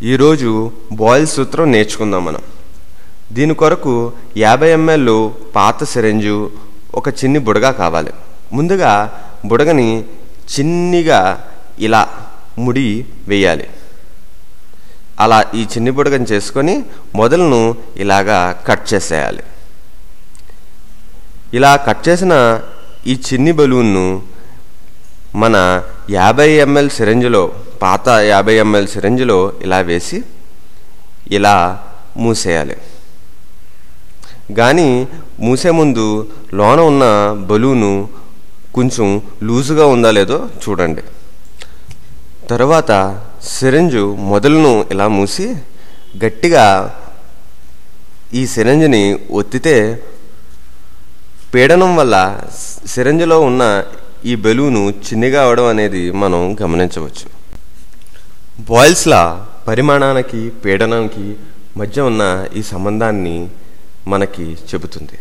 ఈరోజు బాయిల్స్ సూత్రం నేర్చుకుందాం మనం. దీని కొరకు 50 ml పాత సిరంజు, ఒక చిన్ని బుడగ కావాలి. ముందుగా బుడగని చిన్నిగా ఇలా ముడి వేయాలి. అలా ఈ చిన్ని బుడగని చేసుకొని మొదలను ఇలాగా కట్ చేసేయాలి. ఇలా కట్ చేసిన ఈ చిన్ని బలూన్ను మన 50 ml సిరంజిలో, పాత 50 ml సిరంజిలో ఇలా వేసి ఇలా మూసేయాలి. కానీ మూసే ముందు లోన ఉన్న బలూను కొంచెం లూజుగా ఉందా లేదో చూడండి. తరువాత సిరంజు మొదలను ఇలా మూసి గట్టిగా ఈ సిరంజిని ఒత్తితే పీడనం వల్ల సిరంజిలో ఉన్న ఈ బెలూను చిన్నగా అవడం అనేది మనం గమనించవచ్చు. బాయిల్స్ల పరిమాణానికి పీడనానికి మధ్య ఉన్న ఈ సంబంధాన్ని మనకి చెబుతుంది.